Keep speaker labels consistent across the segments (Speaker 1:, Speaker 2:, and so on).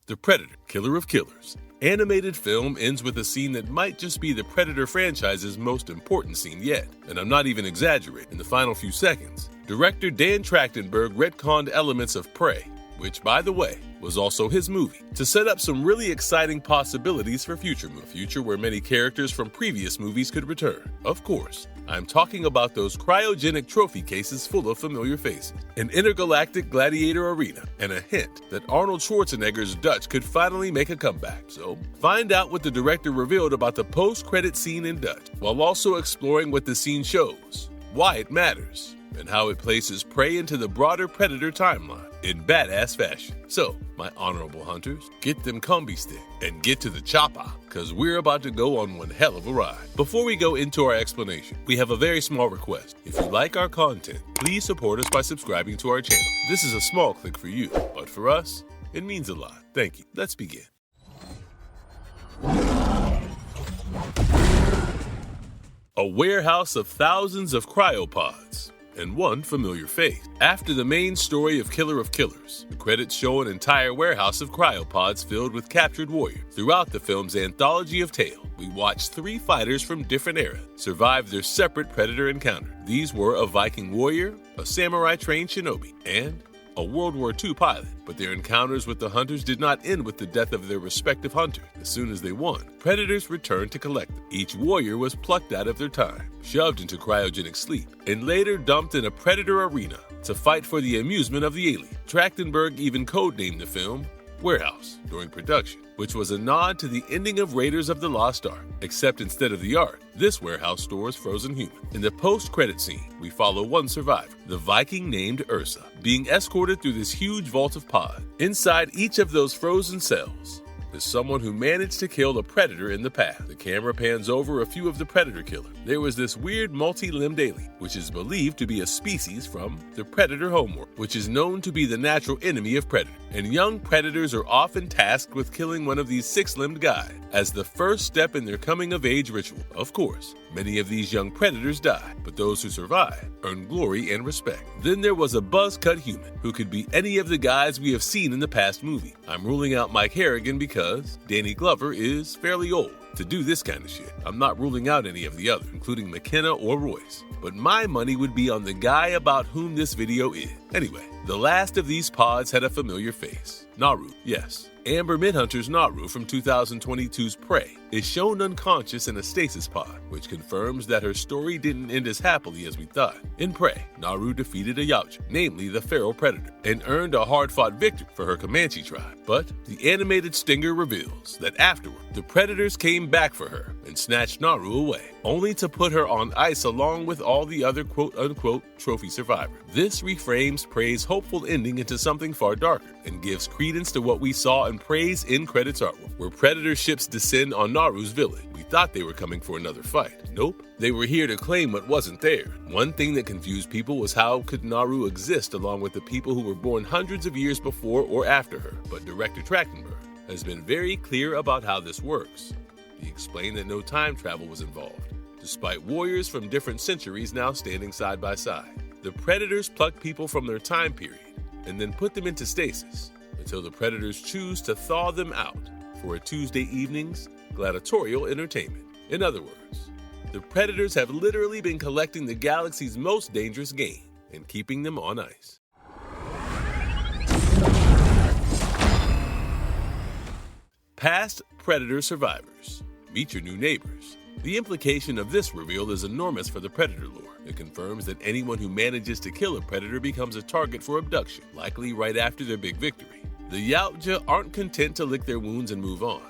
Speaker 1: The Predator, Killer of Killers. Animated film ends with a scene that might just be the Predator franchise's most important scene yet. And I'm not even exaggerating. In the final few seconds, director Dan Trachtenberg retconned elements of Prey, which, by the way, was also his movie, to set up some really exciting possibilities for future movies. A future where many characters from previous movies could return. Of course, I'm talking about those cryogenic trophy cases full of familiar faces, an intergalactic gladiator arena, and a hint that Arnold Schwarzenegger's Dutch could finally make a comeback. So, find out what the director revealed about the post-credit scene in Dutch, while also exploring what the scene shows, why it matters, and how it places Prey into the broader Predator timeline in badass fashion. So, my honorable hunters, get them combi stick and get to the chopper, cause we're about to go on one hell of a ride. Before we go into our explanation, we have a very small request. If you like our content, please support us by subscribing to our channel. This is a small click for you, but for us, it means a lot. Thank you. Let's begin. A warehouse of thousands of cryopods and one familiar face. After the main story of Killer of Killers, the credits show an entire warehouse of cryopods filled with captured warriors. Throughout the film's anthology of tales, we watch 3 fighters from different eras survive their separate Predator encounter. These were a Viking warrior, a samurai-trained shinobi, and a World War II pilot. But their encounters with the hunters did not end with the death of their respective hunters. As soon as they won, predators returned to collect them. Each warrior was plucked out of their time, shoved into cryogenic sleep, and later dumped in a predator arena to fight for the amusement of the alien. Trachtenberg even codenamed the film Warehouse during production, which was a nod to the ending of Raiders of the Lost Ark, except instead of the Ark, this warehouse stores frozen humans. In the post-credit scene, we follow one survivor, the Viking named Ursa, being escorted through this huge vault of pods. Inside each of those frozen cells is someone who managed to kill a predator in the past. The camera pans over a few of the predator killers. There was this weird multi-limbed alien, which is believed to be a species from the predator homeworld, which is known to be the natural enemy of predators. And young predators are often tasked with killing one of these 6-limbed guys as the first step in their coming-of-age ritual. Of course, many of these young predators die, but those who survive earn glory and respect. Then there was a buzz-cut human who could be any of the guys we have seen in the past movie. I'm ruling out Mike Harrigan because Danny Glover is fairly old to do this kind of shit. I'm not ruling out any of the others, including McKenna or Royce. But my money would be on the guy about whom this video is. Anyway, the last of these pods had a familiar face. Naru, yes. Amber Midhunter's Naru from 2022's Prey is shown unconscious in a stasis pod, which confirms that her story didn't end as happily as we thought. In Prey, Naru defeated a Yautja, namely the feral predator, and earned a hard-fought victory for her Comanche tribe. But the animated stinger reveals that afterward, the predators came back for her and snatched Naru away, only to put her on ice along with all the other quote-unquote trophy survivors. This reframes Prey's hopeful ending into something far darker and gives credence to what we saw in Prey's end-credits artwork, where predator ships descend on Naru's village. We thought they were coming for another fight. Nope. They were here to claim what wasn't there. One thing that confused people was how could Naru exist along with the people who were born hundreds of years before or after her. But director Trachtenberg has been very clear about how this works. He explained that no time travel was involved, despite warriors from different centuries now standing side by side. The predators pluck people from their time period and then put them into stasis until the predators choose to thaw them out for a Tuesday evening's gladiatorial entertainment. In other words, the predators have literally been collecting the galaxy's most dangerous game and keeping them on ice. Past predator survivors. Meet your new neighbors. The implication of this reveal is enormous for the predator lore. It confirms that anyone who manages to kill a predator becomes a target for abduction, likely right after their big victory. The Yautja aren't content to lick their wounds and move on,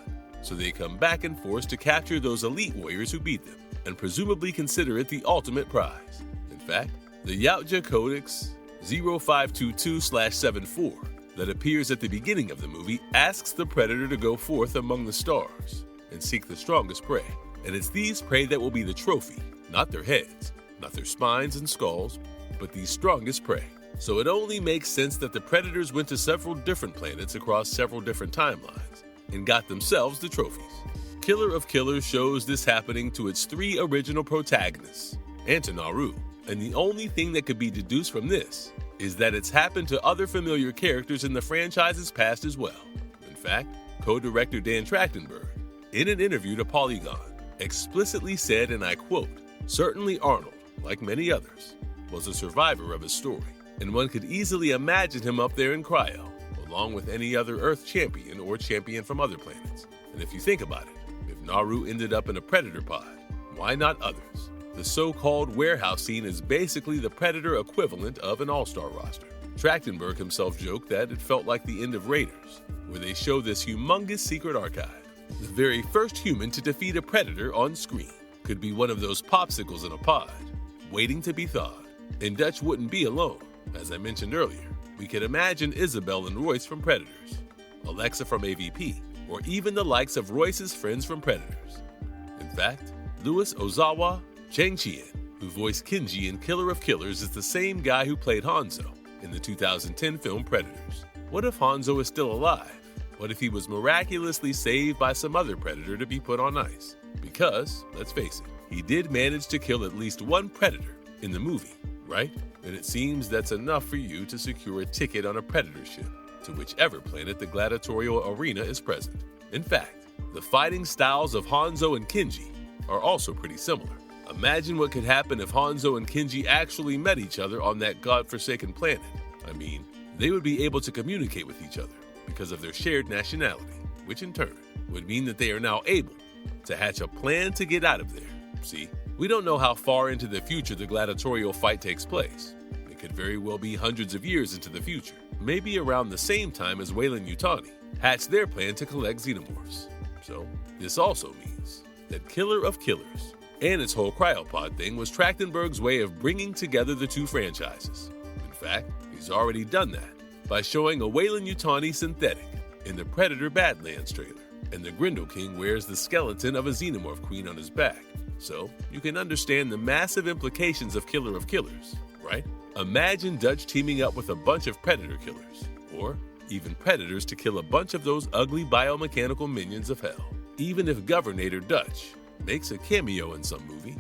Speaker 1: so they come back in force to capture those elite warriors who beat them, and presumably consider it the ultimate prize. In fact, the Yautja Codex 0522/74 that appears at the beginning of the movie asks the predator to go forth among the stars and seek the strongest prey. And it's these prey that will be the trophy, not their heads, not their spines and skulls, but these strongest prey. So it only makes sense that the predators went to several different planets across several different timelines and got themselves the trophies. Killer of Killers shows this happening to its 3 original protagonists and to Naru. And the only thing that could be deduced from this is that it's happened to other familiar characters in the franchise's past as well. In fact, co-director Dan Trachtenberg, in an interview to Polygon, explicitly said, and I quote, "Certainly Arnold, like many others, was a survivor of his story, and one could easily imagine him up there in cryo, along with any other Earth champion or champion from other planets. And if you think about it, if Naru ended up in a Predator pod, why not others? The so-called warehouse scene is basically the Predator equivalent of an all-star roster." Trachtenberg himself joked that it felt like the end of Raiders, where they show this humongous secret archive. The very first human to defeat a Predator on screen could be one of those popsicles in a pod, waiting to be thawed. And Dutch wouldn't be alone. As I mentioned earlier, we could imagine Isabel and Royce from Predators, Alexa from AVP, or even the likes of Royce's friends from Predators. In fact, Louis Ozawa Chang-Chien, who voiced Kenji in Killer of Killers, is the same guy who played Hanzo in the 2010 film Predators. What if Hanzo is still alive? What if he was miraculously saved by some other Predator to be put on ice? Because, let's face it, he did manage to kill at least one Predator in the movie, right? And it seems that's enough for you to secure a ticket on a Predator ship to whichever planet the gladiatorial arena is present. In fact, the fighting styles of Hanzo and Kenji are also pretty similar. Imagine what could happen if Hanzo and Kenji actually met each other on that godforsaken planet. I mean, they would be able to communicate with each other because of their shared nationality, which in turn would mean that they are now able to hatch a plan to get out of there. See, we don't know how far into the future the gladiatorial fight takes place. It could very well be hundreds of years into the future, maybe around the same time as Weyland-Yutani hatched their plan to collect xenomorphs. So, this also means that Killer of Killers and its whole cryopod thing was Trachtenberg's way of bringing together the two franchises. In fact, he's already done that by showing a Weyland-Yutani synthetic in the Predator Badlands trailer, and the Grendel King wears the skeleton of a xenomorph queen on his back. So, you can understand the massive implications of Killer of Killers, right? Imagine Dutch teaming up with a bunch of Predator killers, or even Predators to kill a bunch of those ugly biomechanical minions of hell. Even if Governator Dutch makes a cameo in some movie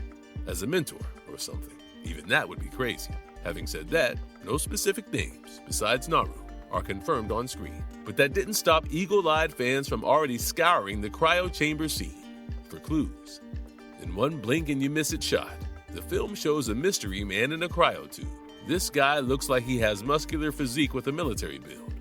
Speaker 1: as a mentor or something, even that would be crazy. Having said that, no specific names besides Naru are confirmed on screen, but that didn't stop eagle-eyed fans from already scouring the cryo chamber scene for clues. In one blink and you miss it shot, the film shows a mystery man in a cryo tube. This guy looks like he has muscular physique with a military build,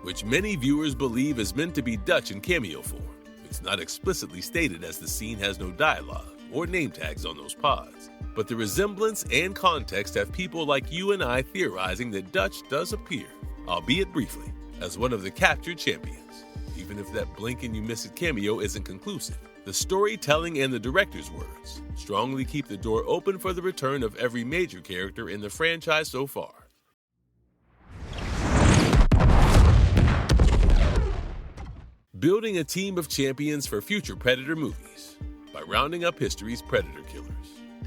Speaker 1: which many viewers believe is meant to be Dutch in cameo form. It's not explicitly stated as the scene has no dialogue or name tags on those pods, but the resemblance and context have people like you and I theorizing that Dutch does appear, albeit briefly, as one of the captured champions. Even if that blink and you miss it cameo isn't conclusive, the storytelling and the director's words strongly keep the door open for the return of every major character in the franchise so far. Building a team of champions for future Predator movies by rounding up history's Predator killers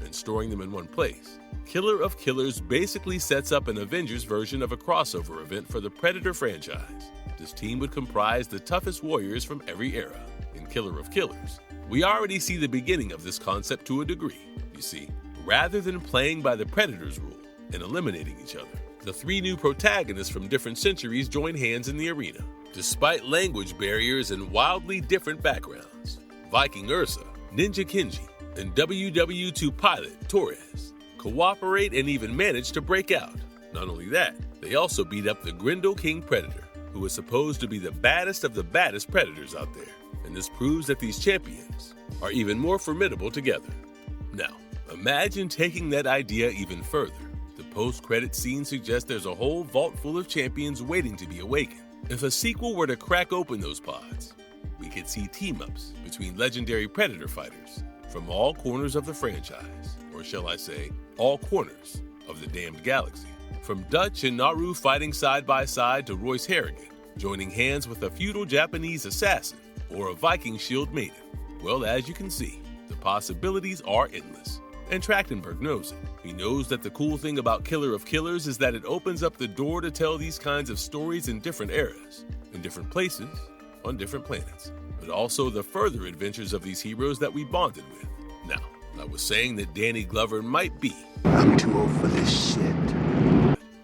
Speaker 1: and storing them in one place. Killer of Killers basically sets up an Avengers version of a crossover event for the Predator franchise. This team would comprise the toughest warriors from every era. In Killer of Killers, we already see the beginning of this concept to a degree. You see, rather than playing by the Predator's rule and eliminating each other, the three new protagonists from different centuries join hands in the arena. Despite language barriers and wildly different backgrounds, Viking Ursa, Ninja Kenji, and WW2 pilot Torres cooperate and even manage to break out. Not only that, they also beat up the Grendel King Predator, who is supposed to be the baddest of the baddest Predators out there. And this proves that these champions are even more formidable together. Now, imagine taking that idea even further. The post-credit scene suggests there's a whole vault full of champions waiting to be awakened. If a sequel were to crack open those pods, we could see team-ups between legendary Predator fighters from all corners of the franchise, or shall I say, all corners of the damned galaxy. From Dutch and Naru fighting side by side to Royce Harrigan joining hands with a feudal Japanese assassin or a Viking shield maiden. Well, as you can see, the possibilities are endless. And Trachtenberg knows it. He knows that the cool thing about Killer of Killers is that it opens up the door to tell these kinds of stories in different eras, in different places, on different planets, but also the further adventures of these heroes that we bonded with. Now, I was saying that Danny Glover might be.
Speaker 2: I'm too old for this shit.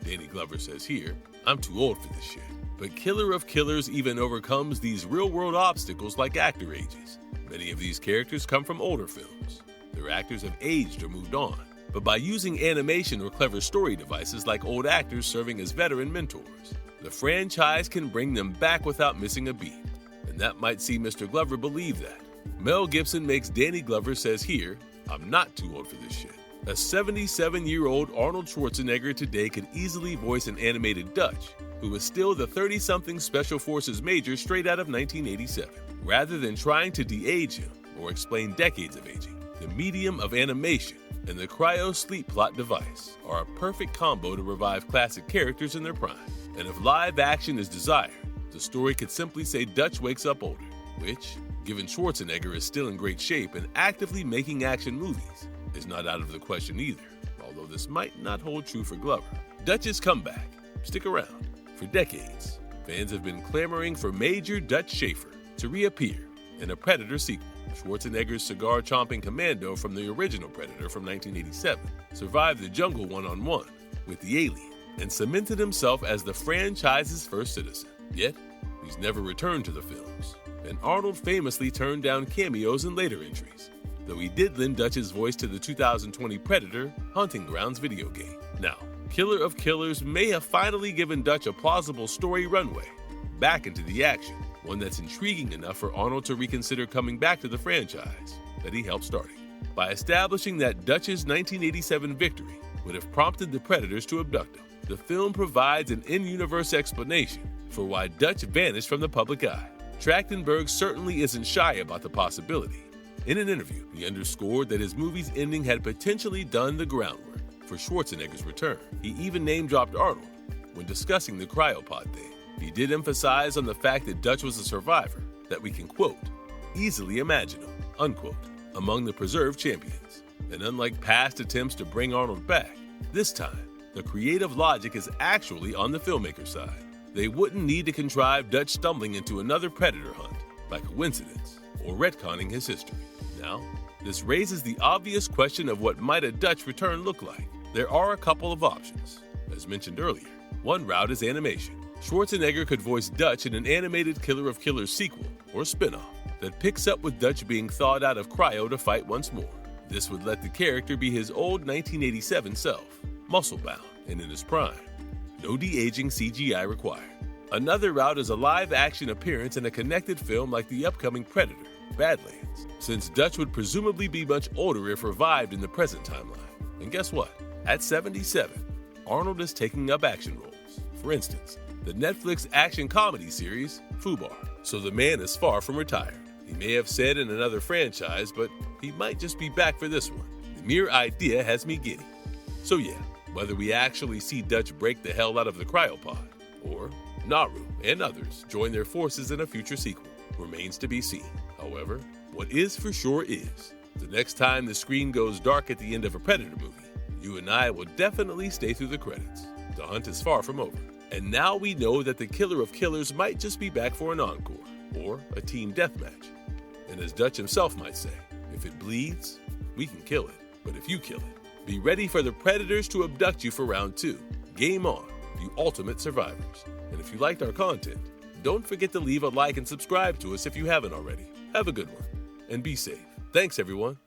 Speaker 1: Danny Glover says here, I'm too old for this shit. But Killer of Killers even overcomes these real-world obstacles like actor ages. Many of these characters come from older films. Their actors have aged or moved on, but by using animation or clever story devices like old actors serving as veteran mentors, the franchise can bring them back without missing a beat. And that might see Mr. Glover believe that. Mel Gibson makes Danny Glover says here, "I'm not too old for this shit." A 77-year-old Arnold Schwarzenegger today could easily voice an animated Dutch, who is still the 30-something Special Forces major straight out of 1987. Rather than trying to de-age him or explain decades of aging, the medium of animation and the cryo-sleep plot device are a perfect combo to revive classic characters in their prime. And if live action is desired, the story could simply say Dutch wakes up older, which, given Schwarzenegger is still in great shape and actively making action movies, is not out of the question either, although this might not hold true for Glover. Dutch's comeback. Stick around. For decades, fans have been clamoring for Major Dutch Schaefer to reappear in a Predator sequel. Schwarzenegger's cigar-chomping commando from the original Predator from 1987 survived the jungle one-on-one with the alien and cemented himself as the franchise's first citizen. Yet, he's never returned to the films, and Arnold famously turned down cameos in later entries, though he did lend Dutch's voice to the 2020 Predator Hunting Grounds video game. Now, Killer of Killers may have finally given Dutch a plausible story runway back into the action, one that's intriguing enough for Arnold to reconsider coming back to the franchise that he helped starting. By establishing that Dutch's 1987 victory would have prompted the Predators to abduct him, the film provides an in-universe explanation for why Dutch vanished from the public eye. Trachtenberg certainly isn't shy about the possibility. In an interview, he underscored that his movie's ending had potentially done the groundwork for Schwarzenegger's return. He even name-dropped Arnold when discussing the cryopod thing. He did emphasize on the fact that Dutch was a survivor that we can, quote, easily imagine him, unquote, among the preserved champions. And unlike past attempts to bring Arnold back, this time, the creative logic is actually on the filmmaker's side. They wouldn't need to contrive Dutch stumbling into another Predator hunt by coincidence or retconning his history. Now, this raises the obvious question of what might a Dutch return look like. There are a couple of options. As mentioned earlier, one route is animation. Schwarzenegger could voice Dutch in an animated Killer of Killers sequel or spin-off that picks up with Dutch being thawed out of cryo to fight once more. This would let the character be his old 1987 self, muscle-bound and in his prime. No de-aging CGI required. Another route is a live-action appearance in a connected film like the upcoming Predator, Badlands, since Dutch would presumably be much older if revived in the present timeline. And guess what? At 77, Arnold is taking up action roles. For instance, the Netflix action comedy series, Fubar. So the man is far from retired. He may have said in another franchise, but he might just be back for this one. The mere idea has me giddy. So yeah, whether we actually see Dutch break the hell out of the cryopod, or Naru and others join their forces in a future sequel, remains to be seen. However, what is for sure is, the next time the screen goes dark at the end of a Predator movie, you and I will definitely stay through the credits. The hunt is far from over. And now we know that the Killer of Killers might just be back for an encore, or a team deathmatch. And as Dutch himself might say, if it bleeds, we can kill it. But if you kill it, be ready for the Predators to abduct you for round 2. Game on, you ultimate survivors. And if you liked our content, don't forget to leave a like and subscribe to us if you haven't already. Have a good one, and be safe. Thanks, everyone.